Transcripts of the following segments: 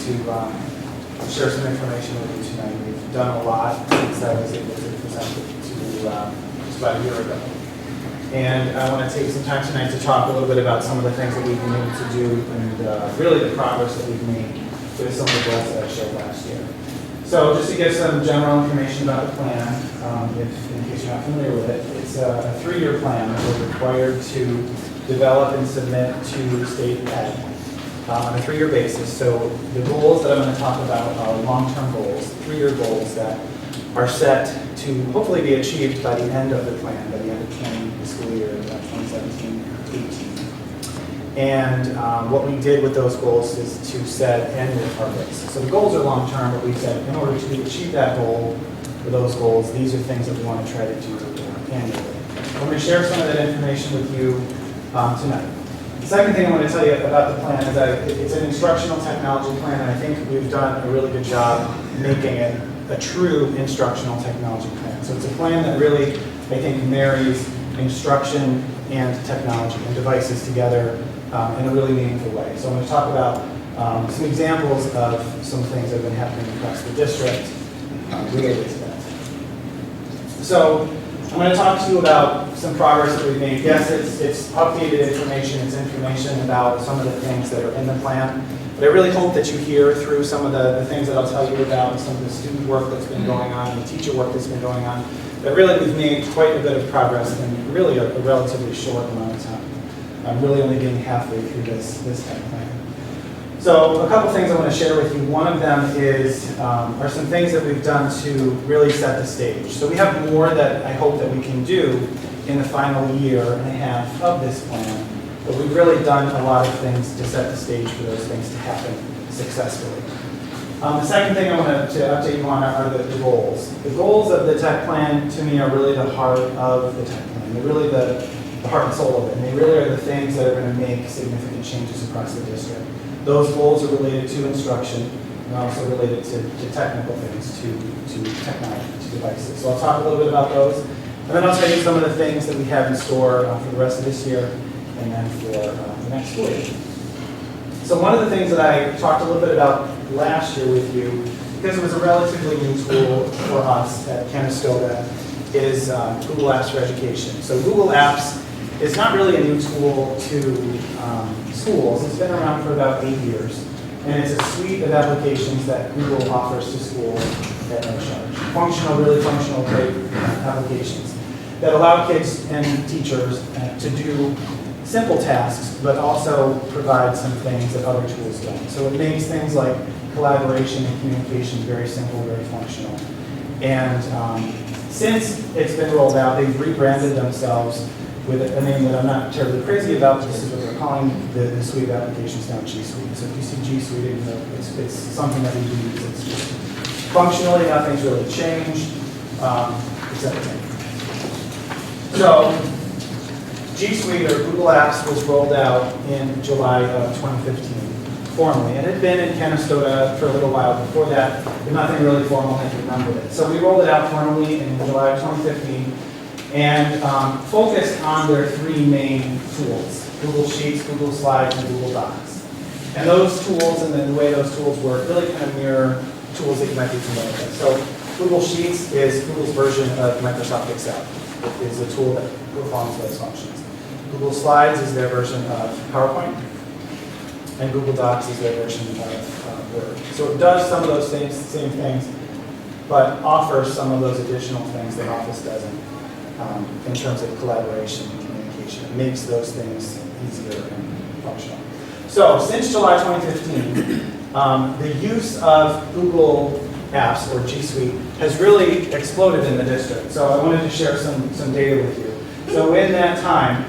to share some information with you tonight. We've done a lot since I was able to present it to just about a year ago. And I want to take some time tonight to talk a little bit about some of the things that we've been able to do and really the progress that we've made with some of the goals that I showed last year. So just to give some general information about the plan, in case you're not familiar with it, it's a 3-year plan that we're required to develop and submit to state ed on a 3-year basis. So the goals that I'm going to talk about are long-term goals, 3-year goals that are set to hopefully be achieved by the end of the plan, by the end of the school year 2017-18. And what we did with those goals is to set annual targets. So the goals are long-term, but we said in order to achieve that goal, for those goals, these are things that we want to try to do annually. I'm going to share some of that information with you tonight. The second thing I want to tell you about the plan is that it's an instructional technology plan, and I think we've done a really good job making it a true instructional technology plan. So it's a plan that really, I think, marries instruction and technology and devices together in a really meaningful way. So I'm going to talk about some examples of some things that have been happening across the district related to that. So I'm going to talk to you about some progress that we've made. Yes, it's updated information. It's information about some of the things that are in the plan. But I really hope that you hear through some of the things that I'll tell you about, some of the student work that's been going on, the teacher work that's been going on, that really we've made quite a bit of progress in really a relatively short amount of time. I'm really only getting halfway through this type of plan. So a couple things I want to share with you. One of them are some things that we've done to really set the stage. So we have more that I hope that we can do in the final year and a half of this plan, but we've really done a lot of things to set the stage for those things to happen successfully. The second thing I want to update you on are the goals. The goals of the tech plan, to me, are really the heart of the tech plan. They're really the heart and soul of it, and they really are the things that are going to make significant changes across the district. Those goals are related to instruction and also related to technical things, to technology, to devices. So I'll talk a little bit about those. And then I'll tell you some of the things that we have in store for the rest of this year and then for the next school year. So one of the things that I talked a little bit about last year with you, because it was a relatively new tool for us at Canastota, is Google Apps for Education. So Google Apps is not really a new tool to schools. It's been around for about 8 years. And it's a suite of applications that Google offers to schools at no charge. Really functional, great applications that allow kids and teachers to do simple tasks, but also provide some things that other tools don't. So it makes things like collaboration and communication very simple, very functional. And since it's been rolled out, they've rebranded themselves with a name that I'm not terribly crazy about. This is what they're calling the suite of applications now, G Suite. So if you see G Suite, it's something that we use. It's just functionally, nothing's really changed, except the name. So G Suite, or Google Apps, was rolled out in July of 2015, formally. And it had been in Canastota for a little while before that, but nothing really formal had been done with it. So we rolled it out formally in July of 2015 and focused on their 3 main tools: Google Sheets, Google Slides, and Google Docs. And those tools and the way those tools work really kind of mirror tools that you might be familiar with. So Google Sheets is Google's version of Microsoft Excel. It is a tool that performs those functions. Google Slides is their version of PowerPoint, and Google Docs is their version of Word. So it does some of those same things, but offers some of those additional things that Office doesn't in terms of collaboration and communication. It makes those things easier and functional. So since July 2015, the use of Google Apps, or G Suite, has really exploded in the district. So I wanted to share some data with you. So in that time,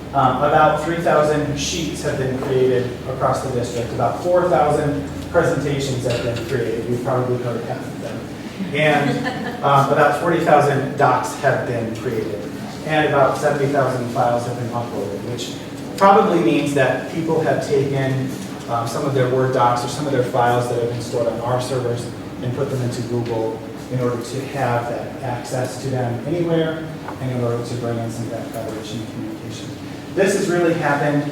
about 3,000 sheets have been created across the district. About 4,000 presentations have been created. You've probably heard half of them. And about 40,000 docs have been created. And about 70,000 files have been uploaded, which probably means that people have taken some of their Word docs or some of their files that have been stored on our servers and put them into Google in order to have that access to them anywhere and in order to bring in some of that collaboration and communication. This has really happened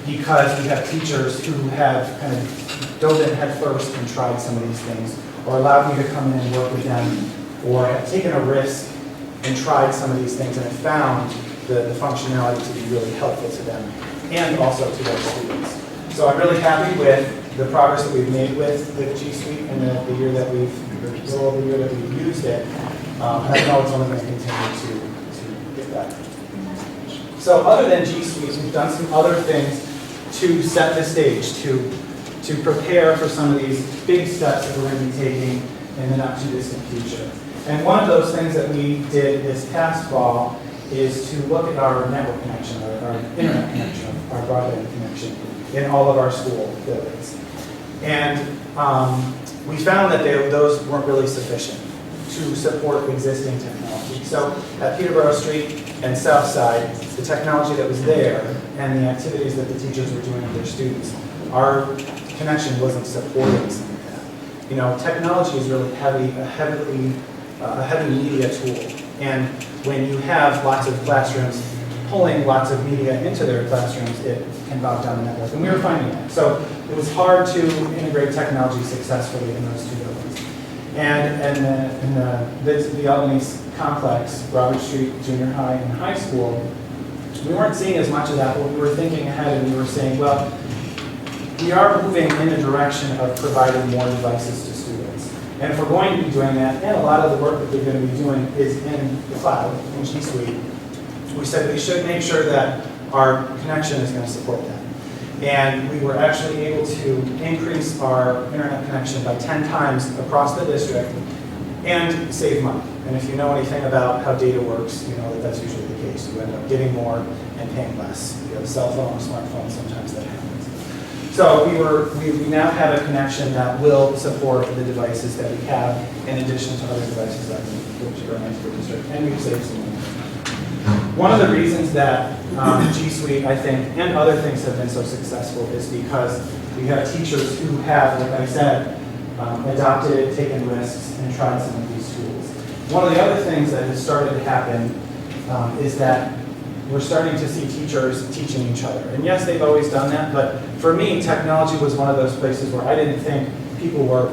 because we have teachers who have kind of dove in head first and tried some of these things, or allowed me to come in and work with them, or have taken a risk and tried some of these things and have found the functionality to be really helpful to them and also to their students. So I'm really happy with the progress that we've made with G Suite and the year that we've used it. And I know it's only going to continue to get better. So other than G Suite, we've done some other things to set the stage, to prepare for some of these big steps that we're going to be taking in the not too distant future. And one of those things that we did this past fall is to look at our network connection, our internet connection, our broadband connection in all of our school buildings. And we found that those weren't really sufficient to support existing technology. So at Peterborough Street and South Side, the technology that was there and the activities that the teachers were doing with their students, our connection wasn't supporting some of that. You know, technology is really a heavy media tool. And when you have lots of classrooms pulling lots of media into their classrooms, it can bog down the network. And we were finding that. So it was hard to integrate technology successfully in those two buildings. And in the Albany complex, Robert Street Junior High and High School, we weren't seeing as much of that, but we were thinking ahead and we were saying, well, we are moving in the direction of providing more devices to students. And if we're going to be doing that, and a lot of the work that they're going to be doing is in the cloud, in G Suite, we said we should make sure that our connection is going to support that. And we were actually able to increase our internet connection by 10 times across the district and save money. And if you know anything about how data works, you know that that's usually the case. You end up getting more and paying less. If you have a cell phone or smartphone, sometimes that happens. So we now have a connection that will support the devices that we have in addition to other devices that we are in the district, and we've saved some money. One of the reasons that G Suite, I think, and other things have been so successful is because we have teachers who have, like I said, adopted it, taken risks, and tried some of these tools. One of the other things that has started to happen is that we're starting to see teachers teaching each other. And yes, they've always done that, but for me, technology was one of those places where I didn't think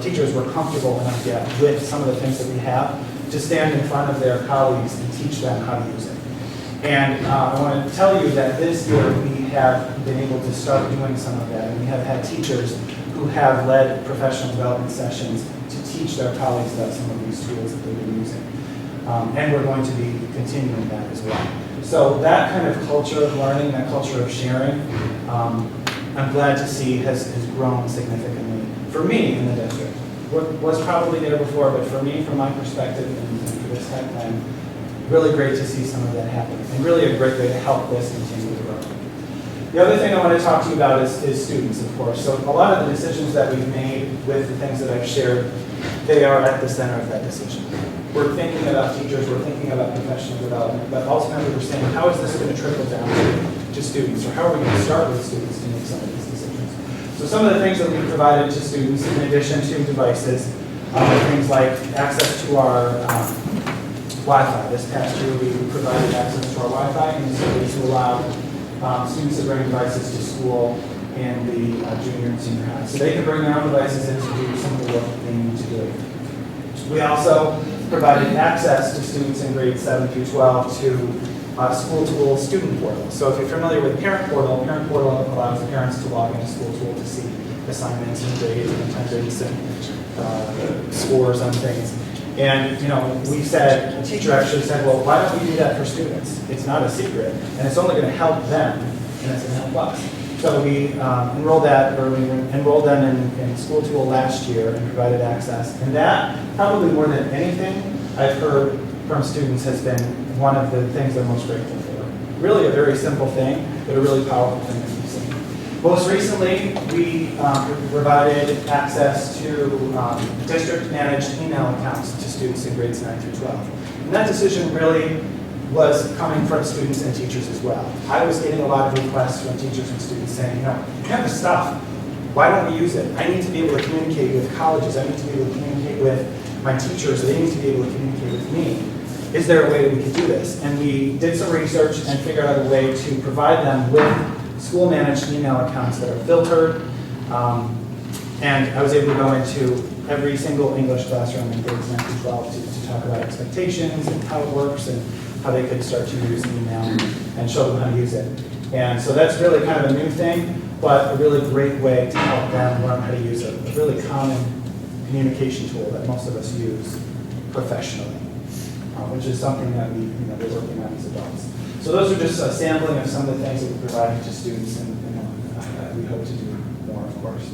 teachers were comfortable enough yet with some of the things that we have to stand in front of their colleagues and teach them how to use it. And I want to tell you that this year we have been able to start doing some of that, and we have had teachers who have led professional development sessions to teach their colleagues about some of these tools that they've been using. And we're going to be continuing that as well. So that kind of culture of learning, that culture of sharing, I'm glad to see has grown significantly for me in the district. Was probably there before, but for me, from my perspective and for this type plan, really great to see some of that happen, and really a great way to help this continue to grow. The other thing I want to talk to you about is students, of course. So a lot of the decisions that we've made with the things that I've shared, they are at the center of that decision. We're thinking about teachers, we're thinking about professional development, but ultimately we're saying, how is this going to trickle down to students, or how are we going to start with students to make some of these decisions? So some of the things that we provided to students, in addition to devices, are things like access to our Wi-Fi. This past year, we provided access to our Wi-Fi and the ability to allow students to bring devices to school in the junior and senior high. So they can bring their own devices in to do some of the work that they need to do. We also provided access to students in grades 7 through 12 to School Tool student portal. So if you're familiar with Parent Portal allows the parents to log into School Tool to see assignments and grades and attendance and scores on things. And we said, a teacher actually said, well, why don't we do that for students? It's not a secret, and it's only going to help them, and it's going to help us. So we enrolled them in School Tool last year and provided access. And that, probably more than anything I've heard from students, has been one of the things they're most grateful for. Really a very simple thing, but a really powerful thing that we've seen. Most recently, we provided access to district-managed email accounts to students in grades 9 through 12. And that decision really was coming from students and teachers as well. I was getting a lot of requests from teachers and students saying, you have the stuff, why don't we use it? I need to be able to communicate with colleges, I need to be able to communicate with my teachers, they need to be able to communicate with me. Is there a way that we could do this? And we did some research and figured out a way to provide them with school-managed email accounts that are filtered And I was able to go into every single English classroom in grades 9 through 12 to talk about expectations and how it works and how they could start to use email and show them how to use it. And so that's really kind of a new thing, but a really great way to help them learn how to use a really common communication tool that most of us use professionally, which is something that we're working on as adults. So those are just a sampling of some of the things that we're providing to students, and we hope to do more, of course.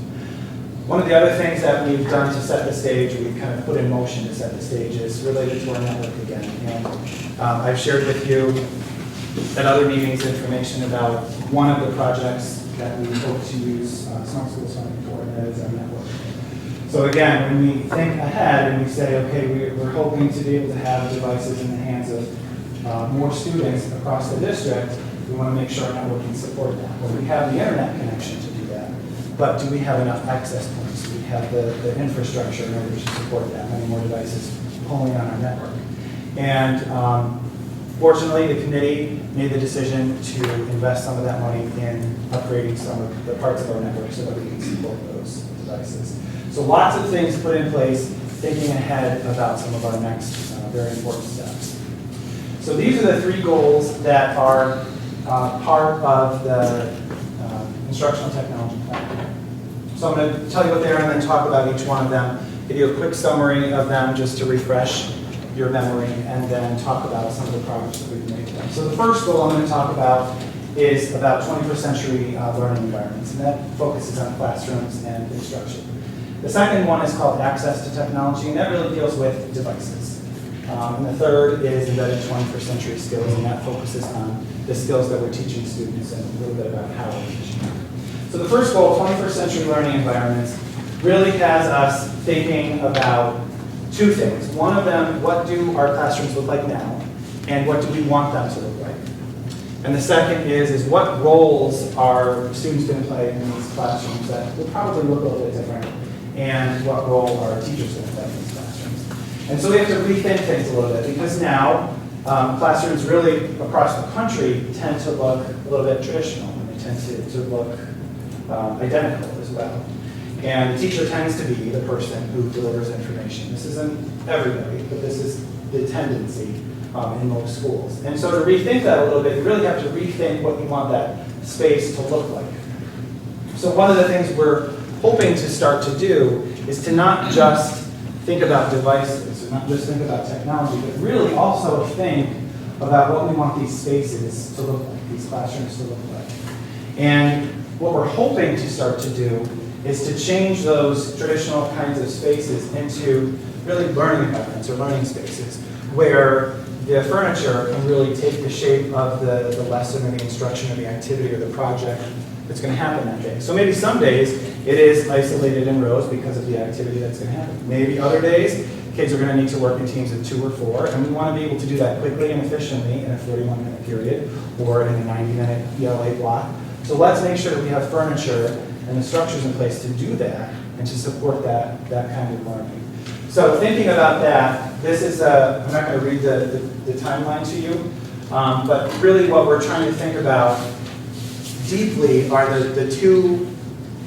One of the other things that we've done to set the stage, or we've kind of put in motion to set the stage, is related to our network again. And I've shared with you at other meetings information about one of the projects that we hope to use Smart Schools funding for, and that is our network. So again, when we think ahead and we say, okay, we're hoping to be able to have devices in the hands of more students across the district, we want to make sure our network can support that. Well, we have the internet connection to do that, but do we have enough access points? Do we have the infrastructure in order to support that, many more devices pulling on our network? And fortunately, the committee made the decision to invest some of that money in upgrading some of the parts of our network so that we can support those devices. So lots of things put in place, thinking ahead about some of our next very important steps. So these are the 3 goals that are part of the Instructional Technology Plan. So I'm going to tell you what they are and then talk about each one of them, give you a quick summary of them just to refresh your memory, and then talk about some of the progress that we've made. So the first goal I'm going to talk about is about 21st century learning environments, and that focuses on classrooms and instruction. The second one is called access to technology, and that really deals with devices. And the third is embedded 21st century skills, and that focuses on the skills that we're teaching students and a little bit about how we're teaching them. So the first goal, 21st century learning environments, really has us thinking about 2 things. One of them, what do our classrooms look like now, and what do we want them to look like? And the second is what roles are students going to play in these classrooms that will probably look a little bit different, and what role are teachers going to play in these classrooms? And so we have to rethink things a little bit, because now classrooms really across the country tend to look a little bit traditional, and they tend to look identical as well. And the teacher tends to be the person who delivers information. This isn't everybody, but this is the tendency in most schools. And so to rethink that a little bit, you really have to rethink what you want that space to look like. So one of the things we're hoping to start to do is to not just think about devices, or not just think about technology, but really also think about what we want these spaces to look like, these classrooms to look like. And what we're hoping to start to do is to change those traditional kinds of spaces into really learning environments or learning spaces where the furniture can really take the shape of the lesson or the instruction or the activity or the project that's going to happen that day. So maybe some days it is isolated in rows because of the activity that's going to happen. Maybe other days kids are going to need to work in teams of 2 or 4, and we want to be able to do that quickly and efficiently in a 41-minute period or in a 90-minute ELA block. So let's make sure that we have furniture and the structures in place to do that and to support that kind of learning. So thinking about that, this is, I'm not going to read the timeline to you, but really what we're trying to think about deeply are the 2,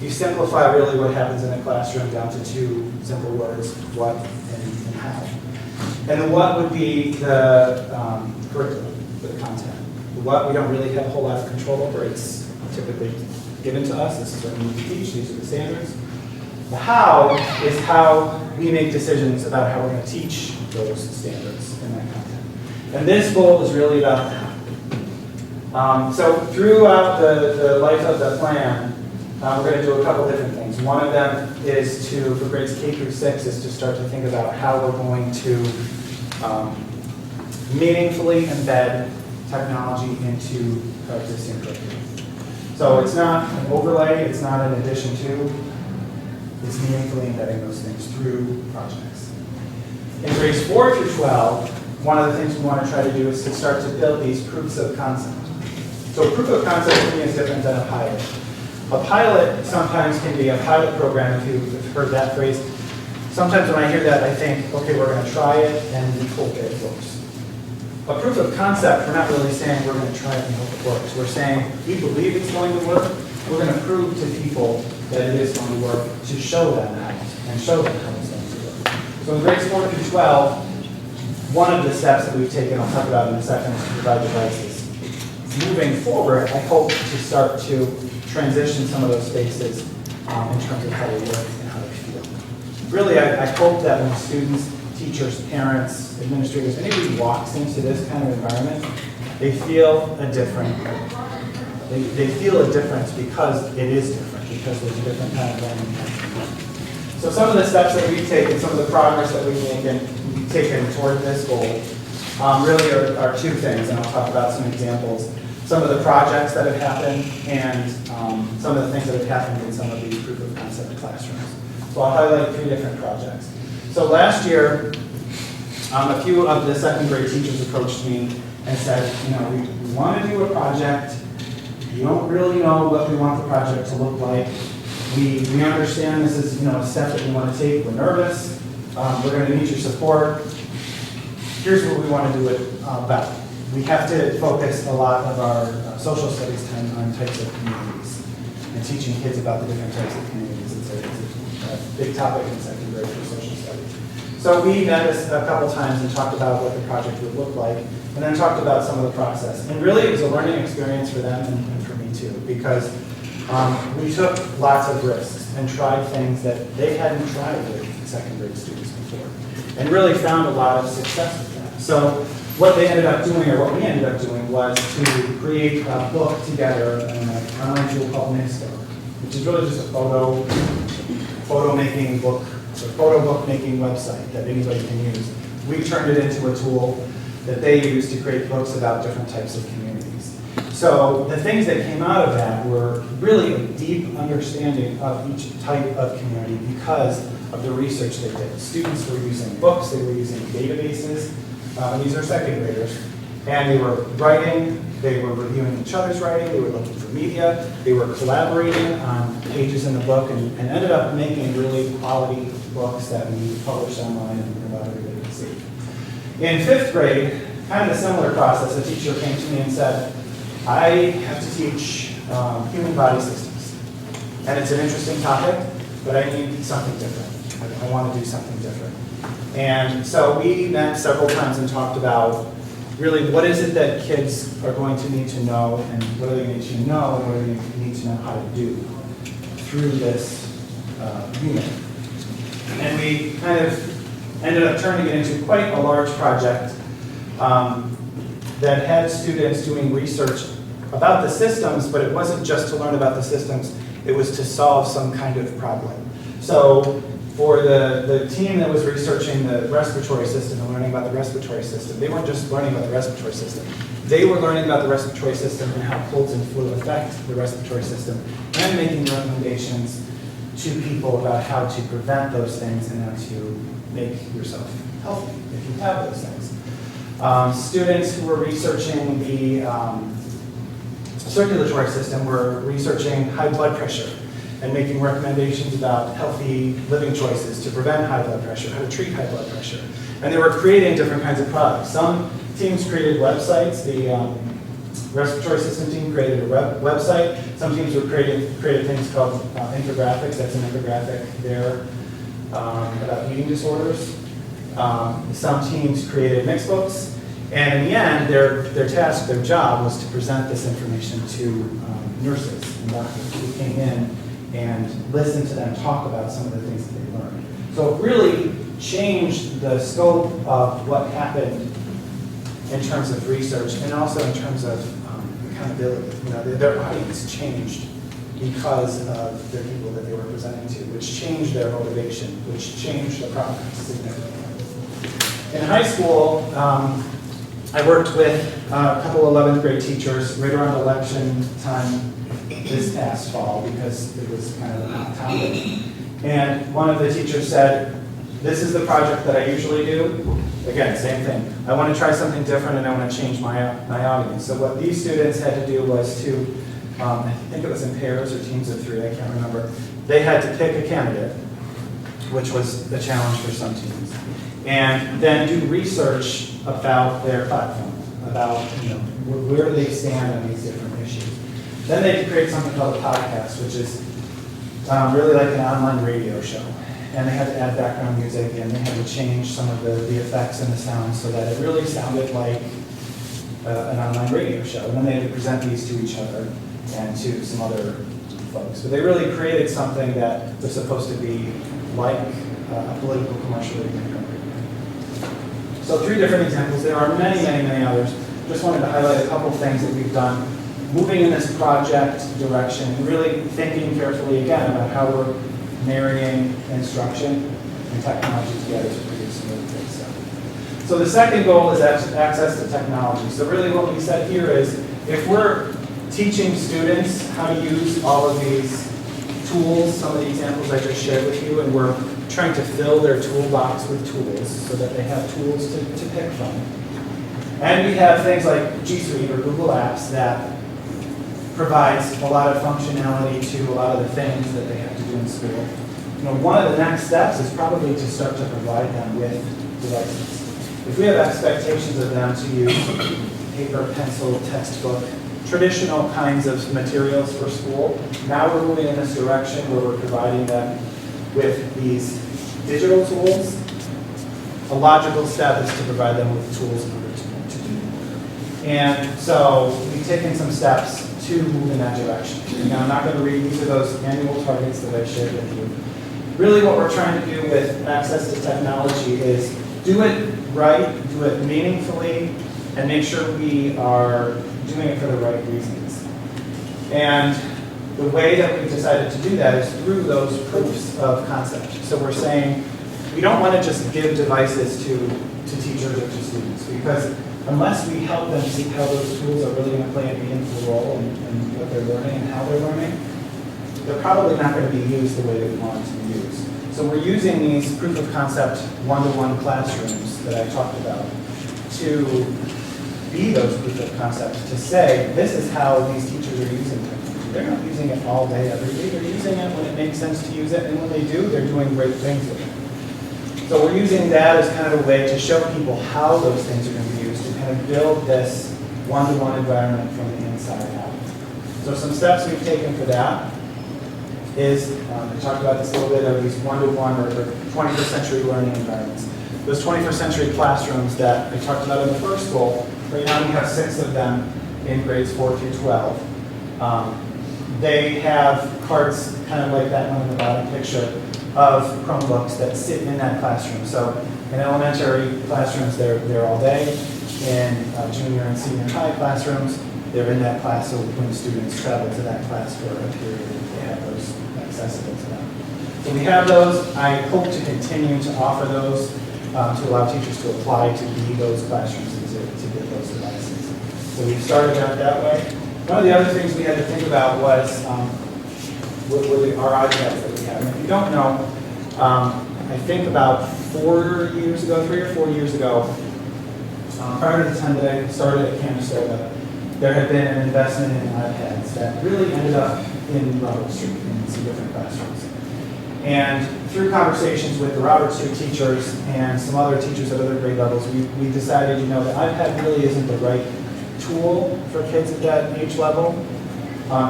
you simplify really what happens in a classroom down to 2 simple words, what and how. And the what would be the curriculum, the content. The what we don't really have a whole lot of control over. It's typically given to us. This is what we need to teach. These are the standards. The how is how we make decisions about how we're going to teach those standards in that content. And this goal is really about the how. So throughout the life of the plan, we're going to do a couple different things. One of them is to, for grades K through 6, is to start to think about how we're going to meaningfully embed technology into our existing curriculum. So it's not an overlay, it's not an addition to, it's meaningfully embedding those things through projects. In grades 4 through 12, one of the things we want to try to do is to start to build these proofs of concept. So a proof of concept to me is different than a pilot. A pilot sometimes can be a pilot program, if you've heard that phrase. Sometimes when I hear that, I think, okay, we're going to try it and we hope that it works. A proof of concept, we're not really saying we're going to try it and hope it works. We're saying we believe it's going to work. We're going to prove to people that it is going to work, to show them how and show them how it's going to work. So in grades 4 through 12, one of the steps that we've taken, I'll talk about in a second, is to provide devices. Moving forward, I hope to start to transition some of those spaces in terms of how they work and how they feel. Really, I hope that when students, teachers, parents, administrators, anybody walks into this kind of environment, they feel a different, they feel a difference because it is different, because there's a different kind of learning. So some of the steps that we've taken, some of the progress that we've taken toward this goal really are two things, and I'll talk about some examples. Some of the projects that have happened and some of the things that have happened in some of these proof of concept classrooms. So I'll highlight 3 different projects. So last year, a few of the second grade teachers approached me and said, you know, we want to do a project. We don't really know what we want the project to look like. We understand this is, you know, a step that we want to take. We're nervous. We're going to need your support. Here's what we want to do it about. We have to focus a lot of our social studies time on types of communities and teaching kids about the different types of communities. It's a big topic in second grade for social studies. So we met a couple times and talked about what the project would look like, and then talked about some of the process. And really, it was a learning experience for them and for me too, because we took lots of risks and tried things that they hadn't tried with second grade students before, and really found a lot of success with that. So what they ended up doing, or what we ended up doing, was to create a book together in an online tool called Mixbook, which is really just a photo making book, a photo book making website that anybody can use. We turned it into a tool that they use to create books about different types of communities. So the things that came out of that were really a deep understanding of each type of community because of the research they did. Students were using books, they were using databases. These are second graders. And they were writing, they were reviewing each other's writing, they were looking for media, they were collaborating on pages in the book, and ended up making really quality books that we published online and allowed everybody to see. In 5th grade, kind of a similar process, a teacher came to me and said, I have to teach human body systems. And it's an interesting topic, but I need something different. I want to do something different. And so we met several times and talked about really what is it that kids are going to need to know, and what do they need to know, and what do they need to know how to do through this unit. And we kind of ended up turning it into quite a large project that had students doing research about the systems, but it wasn't just to learn about the systems, it was to solve some kind of problem. So for the team that was researching the respiratory system and learning about the respiratory system, they weren't just learning about the respiratory system. They were learning about the respiratory system and how colds and flu affect the respiratory system, and making recommendations to people about how to prevent those things and how to make yourself healthy if you have those things. Students who were researching the circulatory system were researching high blood pressure and making recommendations about healthy living choices to prevent high blood pressure, how to treat high blood pressure. And they were creating different kinds of products. Some teams created websites. The respiratory system team created a website. Some teams were created things called infographics. That's an infographic there about eating disorders. Some teams created mixed books. And in the end, their task, their job, was to present this information to nurses and doctors who came in and listen to them talk about some of the things that they learned. So it really changed the scope of what happened in terms of research and also in terms of accountability. You know, their audience changed because of the people that they were presenting to, which changed their motivation, which changed the product significantly. In high school, I worked with a couple 11th grade teachers right around election time this past fall because it was kind of a hot topic. And one of the teachers said, this is the project that I usually do. Again, same thing. I want to try something different and I want to change my audience. So what these students had to do was to, I think it was in pairs or teams of 3, I can't remember. They had to pick a candidate, which was a challenge for some teams, and then do research about their platform, about where they stand on these different issues. Then they create something called a podcast, which is really like an online radio show. And they had to add background music, and they had to change some of the effects and the sounds so that it really sounded like an online radio show. And then they had to present these to each other and to some other folks. But they really created something that was supposed to be like a political commercial radio. So 3 different examples. There are many, many, many others. Just wanted to highlight a couple things that we've done moving in this project direction, and really thinking carefully again about how we're marrying instruction and technology together to produce some really good stuff. So the second goal is access to technology. So really what we said here is, if we're teaching students how to use all of these tools, some of the examples I just shared with you, and we're trying to fill their toolbox with tools so that they have tools to pick from. And we have things like G Suite or Google Apps that provides a lot of functionality to a lot of the things that they have to do in school. You know, one of the next steps is probably to start to provide them with devices. If we have expectations of them to use paper, pencil, textbook, traditional kinds of materials for school, now we're moving in this direction where we're providing them with these digital tools. A logical step is to provide them with tools in order to do more. And so we've taken some steps to move in that direction. Now, I'm not going to read, these are those annual targets that I shared with you. Really what we're trying to do with access to technology is do it right, do it meaningfully, and make sure we are doing it for the right reasons. And the way that we've decided to do that is through those proofs of concept. So we're saying we don't want to just give devices to teachers or to students, because unless we help them see how those tools are really going to play a meaningful role in what they're learning and how they're learning, they're probably not going to be used the way that we want them to be used. So we're using these proof of concept one-to-one classrooms that I talked about to be those proof of concept, to say this is how these teachers are using technology. They're not using it all day, every day. They're using it when it makes sense to use it, and when they do, they're doing great things with it. So we're using that as kind of a way to show people how those things are going to be used, to kind of build this one-to-one environment from the inside out. So some steps we've taken for that is, we talked about this a little bit, of these one-to-one or 21st century learning environments. Those 21st century classrooms that I talked about in the first goal, right now we have 6 of them in grades 4 through 12. They have carts, kind of like that one in the bottom picture, of Chromebooks that sit in that classroom. So in elementary classrooms, they're all day. In junior and senior high classrooms, they're in that class, so when the students travel to that class for a period, they have those accessible to them. So we have those. I hope to continue to offer those to allow teachers to apply to be those classrooms and to get those devices. So we've started out that way. One of the other things we had to think about was our iPads that we have. And if you don't know, I think about 4 years ago, 3 or 4 years ago, prior to the time that I started at Canastota, there had been an investment in iPads that really ended up in Robert Street in some different classrooms. And through conversations with the Robert Street teachers and some other teachers at other grade levels, we decided, you know, the iPad really isn't the right tool for kids at that age level.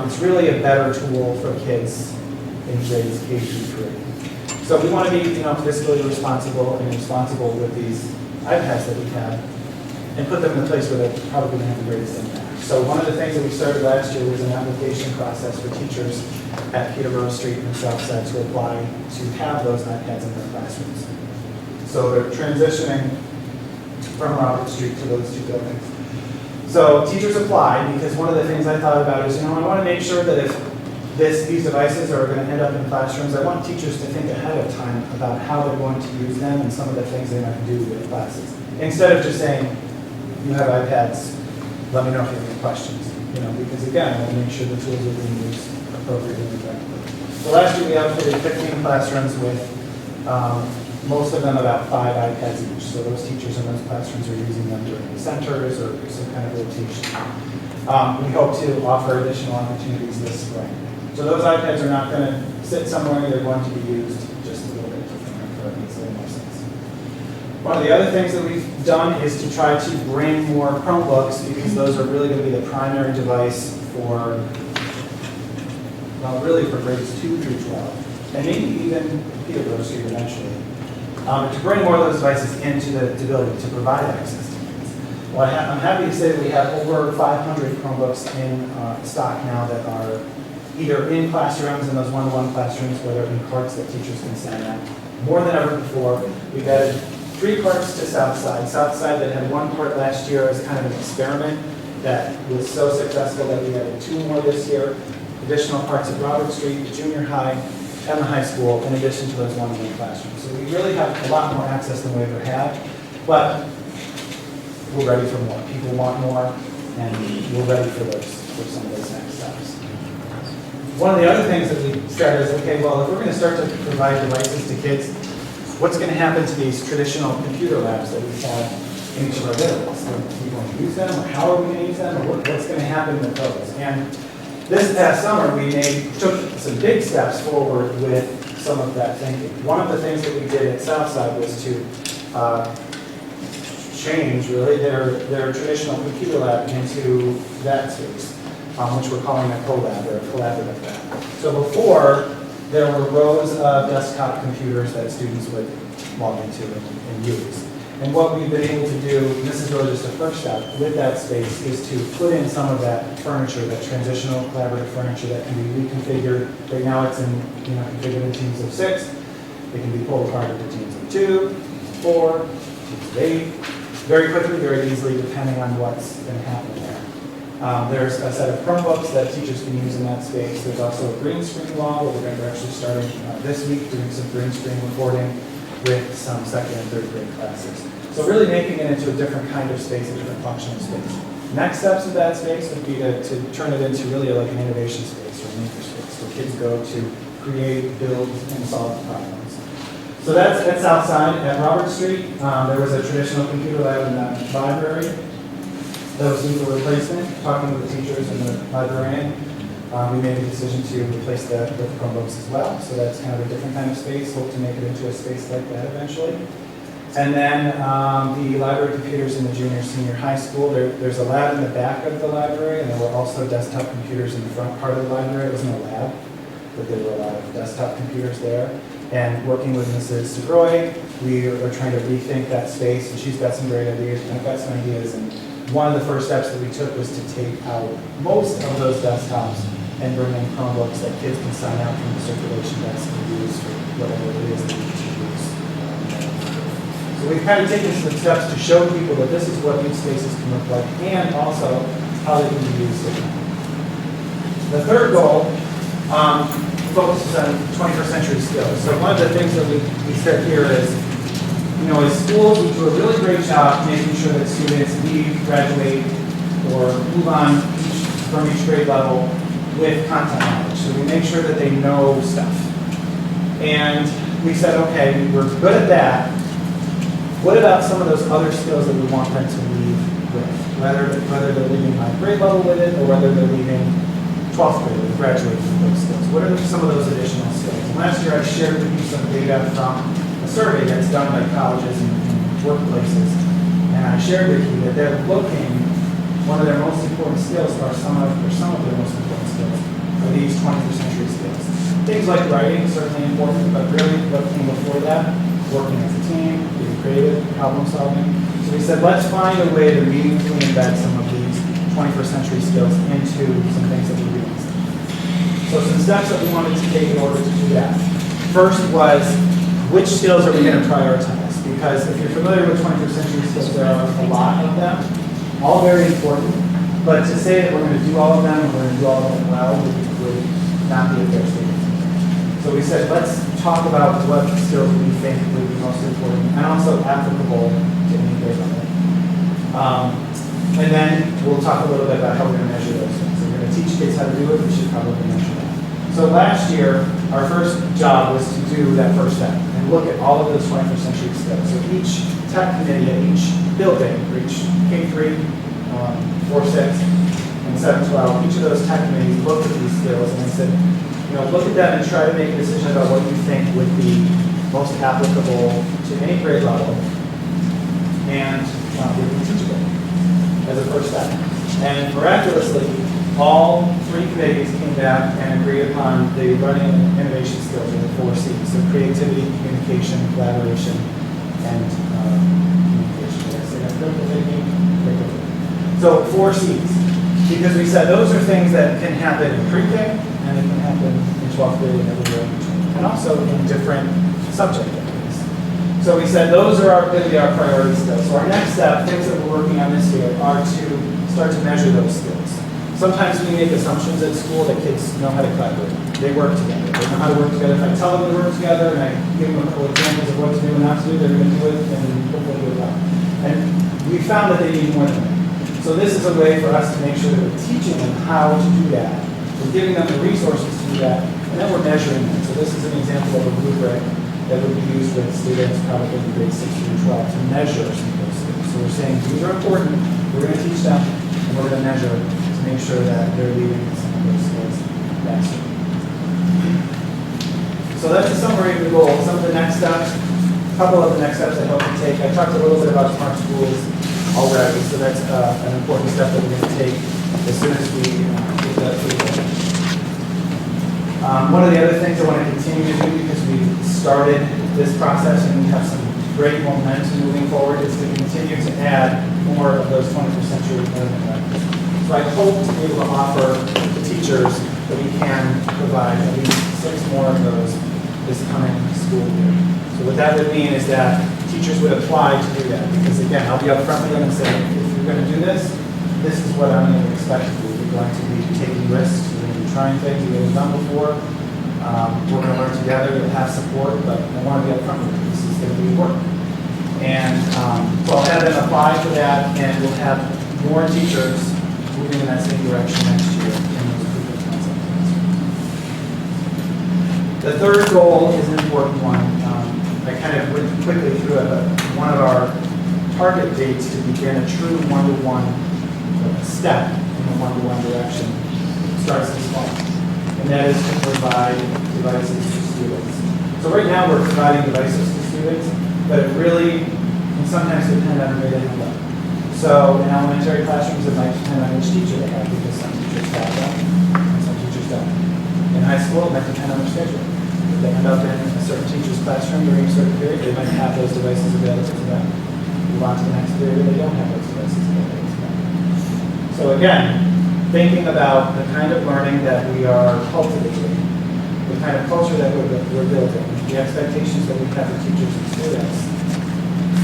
It's really a better tool for kids in grades K through 3. So we want to be, you know, fiscally responsible and responsible with these iPads that we have, and put them in a place where they're probably going to have the greatest impact. So one of the things that we started last year was an application process for teachers at Peterborough Street and Southside to apply to have those iPads in their classrooms. So they're transitioning from Robert Street to those 2 buildings. So teachers applied because one of the things I thought about is, you know, I want to make sure that if these devices are going to end up in classrooms, I want teachers to think ahead of time about how they're going to use them and some of the things they might do with classes. Instead of just saying, you have iPads, let me know if you have any questions. You know, because again, I want to make sure the tools are being used appropriately and effectively. So last year we outfitted 15 classrooms with most of them about 5 iPads each. So those teachers in those classrooms are using them during the centers or some kind of rotation. We hope to offer additional opportunities this spring. So those iPads are not going to sit somewhere, they're going to be used just a little bit differently for it makes a little more sense. One of the other things that we've done is to try to bring more Chromebooks, because those are really going to be the primary device for really for grades 2 through 12, and maybe even Peter Grocery eventually, to bring more of those devices into the building to provide access to kids. Well, I'm happy to say that we have over 500 Chromebooks in stock now that are either in classrooms, in those one-to-one classrooms, where they're in carts that teachers can send out. More than ever before, we've added 3 carts to Southside. Southside that had 1 cart last year as kind of an experiment that was so successful that we added 2 more this year. Additional parts at Robert Street, the junior high, and the high school, in addition to those one-to-one classrooms. So we really have a lot more access than we ever had, but we're ready for more. People want more, and we're ready for some of those next steps. One of the other things that we said is, okay, well, if we're going to start to provide devices to kids, what's going to happen to these traditional computer labs that we have in each of our buildings? Are we going to use them, or how are we going to use them, or what's going to happen with those? And this past summer, we took some big steps forward with some of that thinking. One of the things that we did at Southside was to change, really, their traditional computer lab into that space, which we're calling a co-lab, or a collaborative lab. So before, there were rows of desktop computers that students would log into and use. And what we've been able to do, and this is really just a first step, with that space is to put in some of that furniture, that transitional collaborative furniture that can be reconfigured. Right now it's configured in teams of 6. It can be pulled apart into teams of 2, 4, teams of 8, very quickly, very easily, depending on what's going to happen there. There's a set of Chromebooks that teachers can use in that space. There's also a green screen wall where we're actually starting this week doing some green screen recording with some 2nd and 3rd grade classes. So really making it into a different kind of space, a different functional space. Next steps of that space would be to turn it into really like an innovation space or a maker space where kids go to create, build, and solve problems. So that's at Southside. At Robert Street, there was a traditional computer lab in the library that was due for replacement. Talking with the teachers and the librarian, we made a decision to replace that with Chromebooks as well. So that's kind of a different kind of space. Hope to make it into a space like that eventually. And then the library computers in the junior, senior high school. There's a lab in the back of the library, and there were also desktop computers in the front part of the library. It wasn't a lab, but there were a lot of desktop computers there. And working with Mrs. Segroy, we are trying to rethink that space, and she's got some great ideas, and I've got some ideas. And one of the first steps that we took was to take out most of those desktops and bring in Chromebooks that kids can sign out from the circulation desk and use for whatever it is they need to use. So we've kind of taken some steps to show people that this is what these spaces can look like, and also how they can be used. The third goal focuses on 21st century skills. So one of the things that we said here is, as schools, we do a really great job making sure that students leave, graduate, or move on from each grade level with content knowledge. So we make sure that they know stuff. And we said, okay, we're good at that. What about some of those other skills that we want them to leave with? Whether they're leaving my grade level with it, or whether they're leaving 12th grade or graduating with those skills. What are some of those additional skills? And last year I shared with you some data from a survey that's done by colleges and workplaces. And I shared with you that they're looking, one of their most important skills, or some of their most important skills, are these 21st century skills. Things like writing, certainly important, but really what came before that, working as a team, being creative, problem solving. So we said, let's find a way to meaningfully embed some of these 21st century skills into some things that we do. So some steps that we wanted to take in order to do that. First was, which skills are we going to prioritize? Because if you're familiar with 21st century skills, there are a lot of them, all very important. But to say that we're going to do all of them and we're going to do all of them well would not be a fair statement. So we said, let's talk about what skills we think would be most important and also applicable to any grade level. And then we'll talk a little bit about how we're going to measure those things. So we're going to teach kids how to do it. We should probably measure that. So last year, our first job was to do that first step and look at all of those 21st century skills. So each tech committee at each building, for each K-3, 4-6, and 7-12, each of those tech committees looked at these skills and they said, look at them and try to make a decision about what you think would be most applicable to any grade level and would be teachable as a first step. And miraculously, all 3 committees came back and agreed upon the learning and innovation skills, or the 4 C's. So creativity, communication, collaboration, and communication. Did I say that? Critical thinking? Critical thinking. So 4 C's. Because we said those are things that can happen in pre-K, and they can happen in 12th grade and everywhere in between, and also in different subject areas. So we said those are going to be our priority skills. So our next step, things that we're working on this year, are to start to measure those skills. Sometimes we make assumptions at school that kids know how to collaborate. They work together. They know how to work together. If I tell them to work together and I give them a couple examples of what to do and not to do, they're going to do it and hopefully do it well. And we found that they need more than that. So this is a way for us to make sure that we're teaching them how to do that. We're giving them the resources to do that, and then we're measuring them. So this is an example of a rubric that would be used with students probably in grade 6 through 12 to measure some of those skills. So we're saying these are important, we're going to teach them, and we're going to measure to make sure that they're leading some of those skills faster. So that's a summary of the goal. Some of the next steps, a couple of the next steps I hope to take. I talked a little bit about smart schools already, so that's an important step that we're going to take as soon as we get that through. One of the other things I want to continue to do, because we've started this process and we have some great momentum moving forward, is to continue to add more of those 21st century learning methods. So I hope to be able to offer the teachers that we can provide at least 6 more of those this coming school year. So what that would mean is that teachers would apply to do that, because again, I'll be up front with them and say, if you're going to do this, this is what I'm going to expect of you. You're going to be taking risks, you're going to be trying things you've never done before. We're going to learn together, you'll have support, but I want to be up front with you. This is going to be work. And so I'll have them apply for that, and we'll have more teachers moving in that same direction next year in those proof of concept classrooms. The third goal is an important one. I kind of went quickly through it, but one of our target dates to begin a true one-to-one step in the one-to-one direction starts this fall. And that is to provide devices to students. So right now we're providing devices to students, but it really can sometimes depend on where they end up. So in elementary classrooms, it might depend on which teacher they have, because some teachers have them and some teachers don't. In high school, it might depend on their schedule. If they end up in a certain teacher's classroom during a certain period, they might have those devices available to them. Move on to the next period, they don't have those devices available to them. So again, thinking about the kind of learning that we are cultivating, the kind of culture that we're building, the expectations that we have for teachers and students.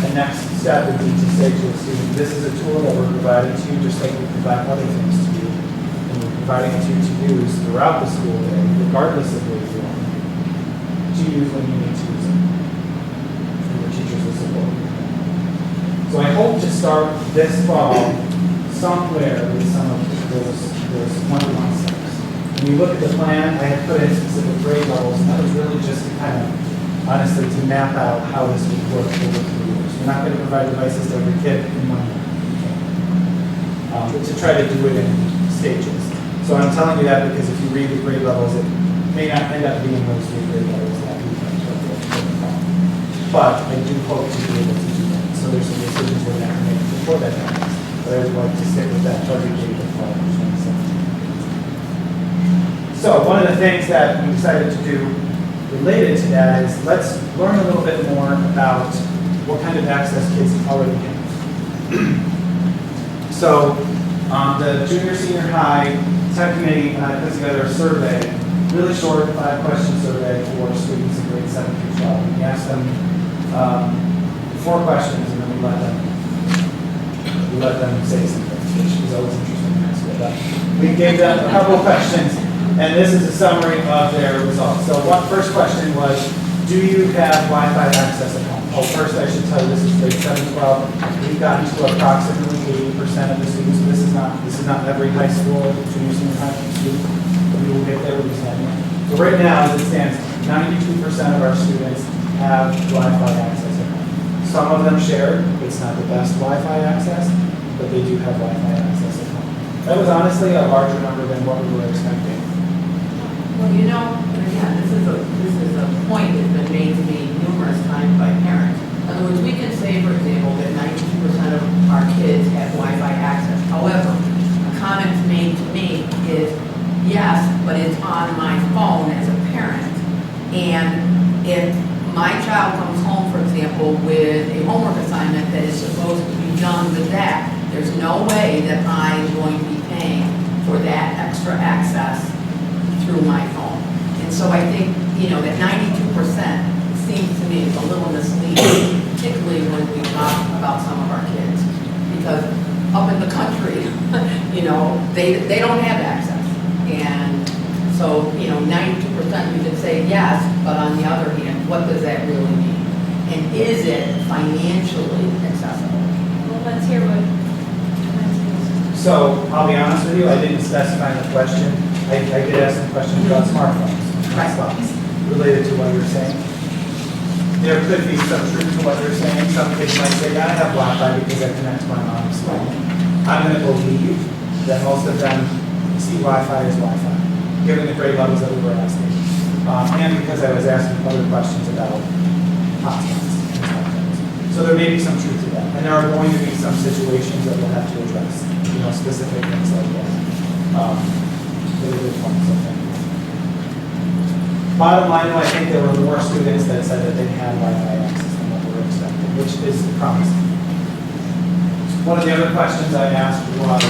The next step would be to say to a student, this is a tool that we're providing to you just like we provide other things to you. And we're providing it to you to use throughout the school day, regardless of where you are, to use when you need to use it. And your teachers will support you. So I hope to start this fall somewhere with some of those one-to-one steps. When you look at the plan, I had put in specific grade levels, and that was really just to kind of, honestly, to map out how this would work over 3 years. We're not going to provide devices to every kid in 1 year, but to try to do it in stages. So I'm telling you that because if you read the grade levels, it may not end up being those 3 grade levels that we can interpret. But I do hope to be able to do that. So there's some decisions we're going to have to make before that happens. But I would like to stick with that target date of fall 2017. So one of the things that we decided to do related to that is let's learn a little bit more about what kind of access kids already have. So the junior, senior high tech committee put together a survey, really short 5-question survey for students in grades 7 through 12. We asked them 4 questions, and then we let them say something, which is always interesting to ask. But we gave them a couple of questions, and this is a summary of their results. So first question was, do you have Wi-Fi access at home? Oh, first I should tell you, this is grade 7 to 12. We've gotten to approximately 80% of the students. This is not every high school, junior, senior high student. We will get there with this time. So right now, as it stands, 92% of our students have Wi-Fi access at home. Some of them share. It's not the best Wi-Fi access, but they do have Wi-Fi access at home. That was honestly a larger number than what we were expecting. Well, you know, again, this is a point that's been made to me numerous times by parents. In other words, we can say, for example, that 92% of our kids have Wi-Fi access. However, a comment made to me on my phone as a parent. And if my child comes home, for example, with a homework assignment that is supposed to be done with that, there's no way that I'm going to be paying for that extra access through my phone. And so I think, you know, that 92% seems to me is a little misleading, particularly when we talk about some of our kids. Because up in the country, you know, they don't have access. And so, you know, 92% you can say yes, but on the other hand, what does that really mean? And is it financially accessible? Well, let's hear what. So I'll be honest with you, I didn't specify in the question. I did ask some questions about smartphones, Xbox, related to what you're saying. There could be some truth to what you're saying. Some kids might say, yeah, I have Wi-Fi because I connect to my mom's phone. I'm going to believe that most of them see Wi-Fi as Wi-Fi, given the grade levels that we were asking. And because I was asking other questions about hotspots and stuff like that. So there may be some truth to that. And there are going to be some situations that we'll have to address, you know, specific things like that. Really good points, I think. Bottom line, though, I think there were more students that said that they had Wi-Fi access than what we were expecting, which is promising. One of the other questions I asked was,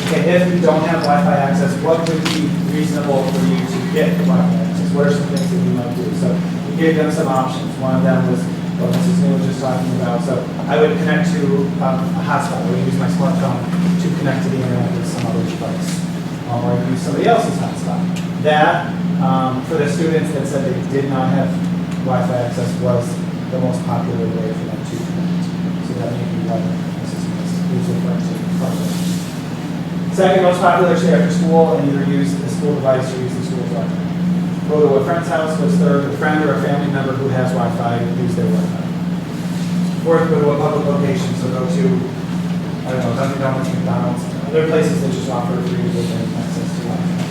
okay, if you don't have Wi-Fi access, what would be reasonable for you to get Wi-Fi access? What are some things that you might do? So we gave them some options. One of them was what Mrs. New was just talking about. So I would connect to a hotspot. I would use my smartphone to connect to the internet with some other device. Or I use somebody else's hotspot. That, for the students that said they did not have Wi-Fi access, was the most popular way for them to connect. So that may be what Mrs. New was referring to. Second most popular, stay after school and either use the school device or use the school's Wi-Fi. Go to a friend's house was third. A friend or a family member who has Wi-Fi, use their Wi-Fi. Fourth, go to a public location. So go to, I don't know, Dunkin' Donuts, McDonald's, other places that just offer free access to Wi-Fi.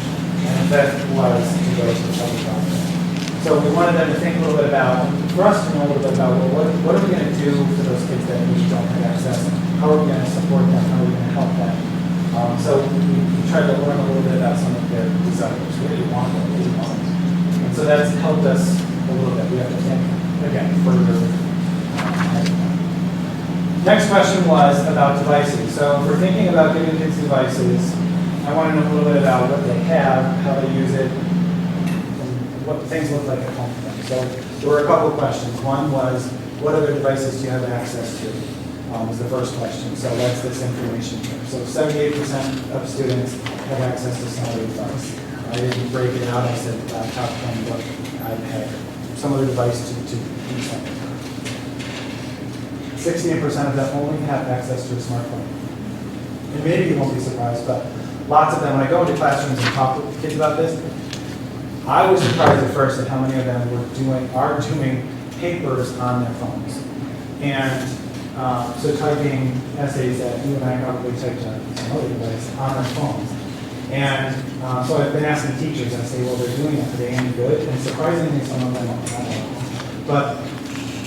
And that was to go to the public Wi-Fi. So we wanted them to think a little bit about, for us to know a little bit about, well, what are we going to do for those kids that maybe don't have access? How are we going to support them? How are we going to help them? So we tried to learn a little bit about some of their desires. What do you want? What do you want? And so that's helped us a little bit. We have to think, again, further. Next question was about devices. So if we're thinking about giving kids devices, I want to know a little bit about what they have, how they use it, and what things look like at home for them. So there were a couple of questions. One was, what other devices do you have access to? Was the first question. So that's this information here. So 78% of students have access to some other device. I didn't break it out. I said laptop, Chromebook, iPad, some other device to do something. 16% of them only have access to a smartphone. And maybe you won't be surprised, but lots of them, when I go into classrooms and talk with kids about this, I was surprised at first at how many of them are doing papers on their phones. And so typing essays that you and I probably typed on some other device on their phones. And so I've been asking teachers, and I say, well, they're doing it. Are they any good? And surprisingly, some of them are. But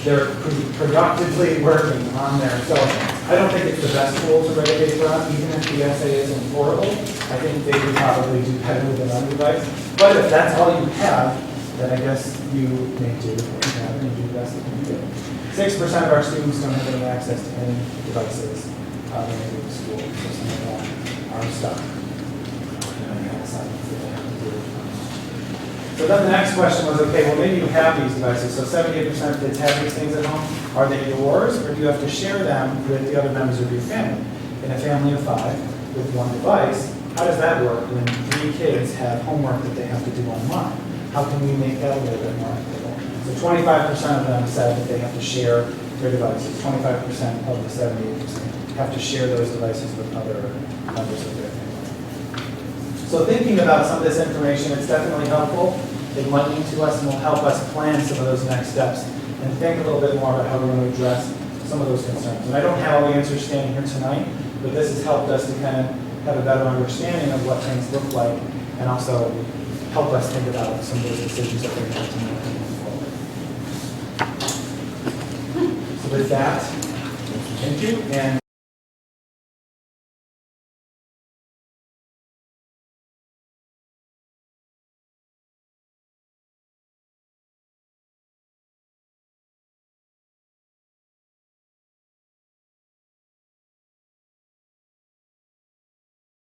they're productively working on their cell phones. I don't think it's the best tool to write a paper on, even if the essay isn't horrible. I think they could probably do better with another device. But if that's all you have, then I guess you may do what you have and you do the best that you can do. 6% of our students don't have any access to any devices when they go to school. So some of that are stuck. So then the next question was, okay, well maybe you have these devices. So 78% of kids have these things at home. Are they yours, or do you have to share them with the other members of your family? In a family of 5 with one device, how does that work when 3 kids have homework that they have to do online? How can we make that a little bit more equitable? So 25% of them said that they have to share their devices. 25% of the 78% have to share those devices with other members of their family. So thinking about some of this information, it's definitely helpful. It might mean to us and will help us plan some of those next steps and think a little bit more about how we're going to address some of those concerns. And I don't have all the answers standing here tonight, but this has helped us to kind of have a better understanding of what things look like and also help us think about some of those decisions that we have to make moving forward. So with that, thank you. And